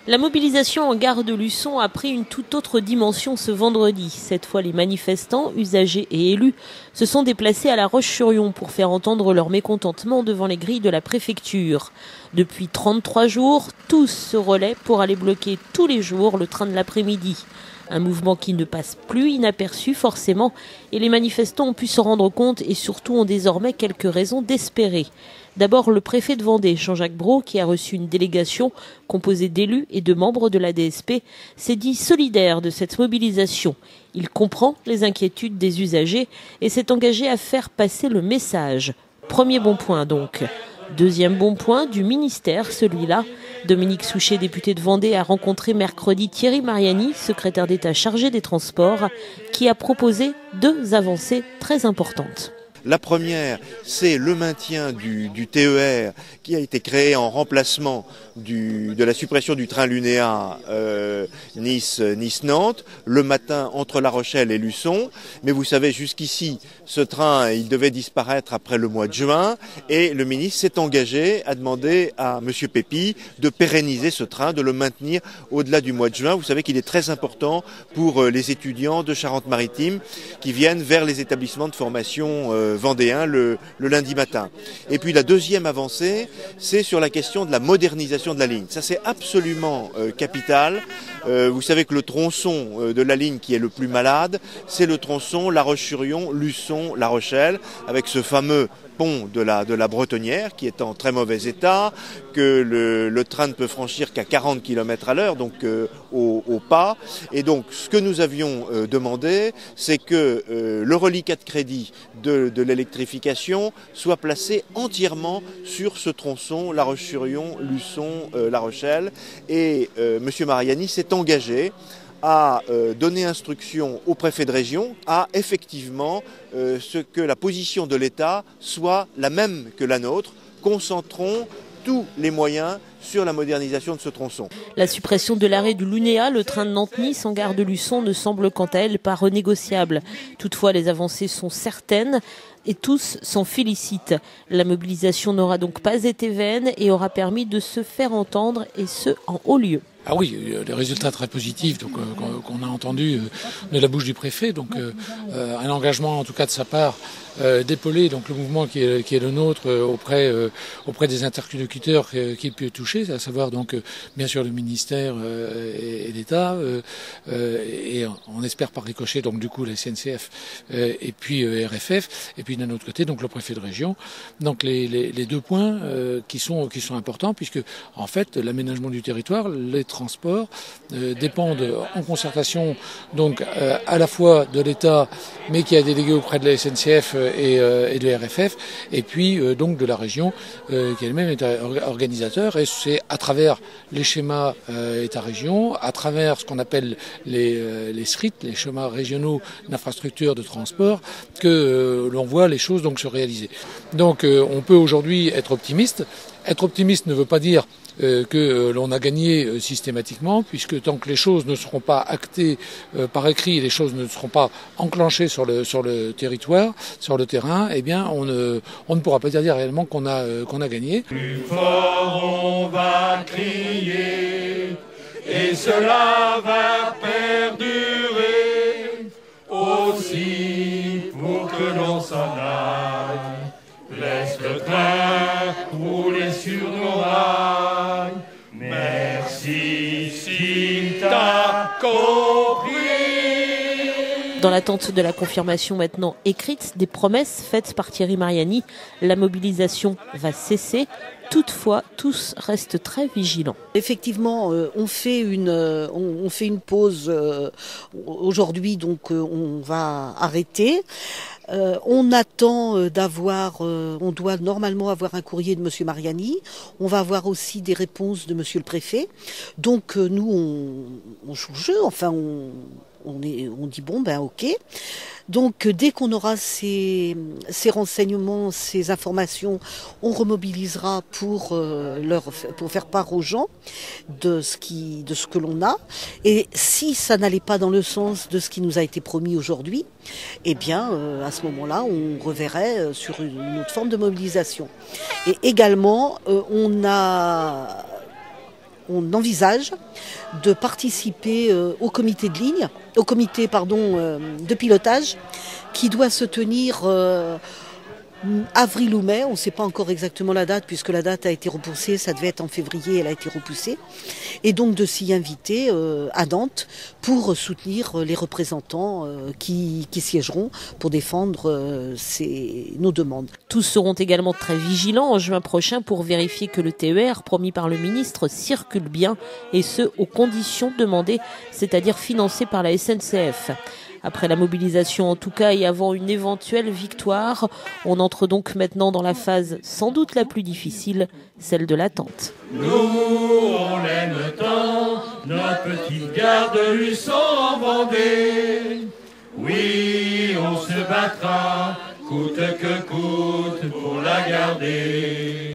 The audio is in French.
La mobilisation en gare de Luçon a pris une toute autre dimension ce vendredi. Cette fois, les manifestants, usagers et élus se sont déplacés à La Roche-sur-Yon pour faire entendre leur mécontentement devant les grilles de la préfecture. Depuis 33 jours, tous se relaient pour aller bloquer tous les jours le train de l'après-midi. Un mouvement qui ne passe plus inaperçu forcément, et les manifestants ont pu s'en rendre compte et surtout ont désormais quelques raisons d'espérer. D'abord, le préfet de Vendée, Jean-Jacques Brault, qui a reçu une délégation composée d'élus et de membres de la DSP, s'est dit solidaire de cette mobilisation. Il comprend les inquiétudes des usagers et s'est engagé à faire passer le message. Premier bon point donc. Deuxième bon point du ministère, celui-là. Dominique Souchet, député de Vendée, a rencontré mercredi Thierry Mariani, secrétaire d'État chargé des Transports, qui a proposé 2 avancées très importantes. La première, c'est le maintien du TER qui a été créé en remplacement de la suppression du train Lunéa Nice-Nantes, le matin entre La Rochelle et Luçon. Mais vous savez, jusqu'ici, ce train, il devait disparaître après le mois de juin et le ministre s'est engagé à demander à M. Pépi de pérenniser ce train, de le maintenir au-delà du mois de juin. Vous savez qu'il est très important pour les étudiants de Charente-Maritime qui viennent vers les établissements de formation vendéen le lundi matin. Et puis la deuxième avancée, c'est sur la question de la modernisation de la ligne. Ça, c'est absolument capital. Vous savez que le tronçon de la ligne qui est le plus malade, c'est le tronçon La Roche-sur-Yon, Luçon, La Rochelle, avec ce fameux pont de la Bretonnière qui est en très mauvais état, que le train ne peut franchir qu'à 40 km à l'heure, donc au pas. Et donc ce que nous avions demandé, c'est que le reliquat de crédit de l'électrification soit placé entièrement sur ce tronçon La Roche-sur-Yon, Luçon, La Rochelle. Et M. Mariani s'est engagé à donner instruction au préfet de région à effectivement ce que la position de l'État soit la même que la nôtre. Concentrons tous les moyens sur la modernisation de ce tronçon. La suppression de l'arrêt du Lunéa, le train de Nantes-Nice en gare de Luçon, ne semble quant à elle pas renégociable. Toutefois, les avancées sont certaines et tous s'en félicitent. La mobilisation n'aura donc pas été vaine et aura permis de se faire entendre, et ce, en haut lieu. Ah oui, des résultats très positifs donc qu'on a entendus de la bouche du préfet, donc un engagement en tout cas de sa part d'épauler donc le mouvement qui est le nôtre auprès des interlocuteurs qu'il peut toucher, à savoir donc bien sûr le ministère et l'État et on espère par ricochet donc du coup la SNCF et puis RFF, et puis d'un autre côté donc le préfet de région. Donc les 2 points qui sont importants, puisque en fait l'aménagement du territoire, les transports dépendent en concertation donc à la fois de l'État, mais qui a délégué auprès de la SNCF et de RFF, et puis donc de la région qui elle-même est organisateur. Et c'est à travers les schémas État-région, à travers ce qu'on appelle les SRIT, les schémas régionaux d'infrastructures de transport, que l'on voit les choses donc se réaliser. Donc on peut aujourd'hui être optimiste. Être optimiste ne veut pas dire que l'on a gagné systématiquement, puisque tant que les choses ne seront pas actées par écrit, les choses ne seront pas enclenchées sur le territoire, sur le terrain, eh bien on ne pourra pas dire réellement qu'on a gagné. Plus fort on va crier, et cela va perdurer aussi pour que l'on s'en aille. Laisse le train rouler sur nos rails. Merci si t'as compris. Dans l'attente de la confirmation maintenant écrite des promesses faites par Thierry Mariani, la mobilisation va cesser. Toutefois, tous restent très vigilants. Effectivement, on fait une pause aujourd'hui, donc on va arrêter. On attend on doit normalement avoir un courrier de Monsieur Mariani. On va avoir aussi des réponses de Monsieur le Préfet. Donc nous, on joue le jeu. Enfin, on dit bon, ben ok. Donc dès qu'on aura ces renseignements, ces informations, on remobilisera pour faire part aux gens de ce que l'on a. Et si ça n'allait pas dans le sens de ce qui nous a été promis aujourd'hui, eh bien à ce moment-là, on reverrait sur une autre forme de mobilisation. Et également, on a on envisage de participer au comité de ligne, de pilotage, qui doit se tenir avril ou mai, on ne sait pas encore exactement la date puisque la date a été repoussée, ça devait être en février, elle a été repoussée, et donc de s'y inviter à Nantes pour soutenir les représentants qui siégeront pour défendre nos demandes. Tous seront également très vigilants en juin prochain pour vérifier que le TER promis par le ministre circule bien et ce aux conditions demandées, c'est-à-dire financées par la SNCF. Après la mobilisation en tout cas et avant une éventuelle victoire, on entre donc maintenant dans la phase sans doute la plus difficile, celle de l'attente. Nous, on l'aime tant, notre petite gare de Luçon en Vendée. Oui, on se battra, coûte que coûte, pour la garder.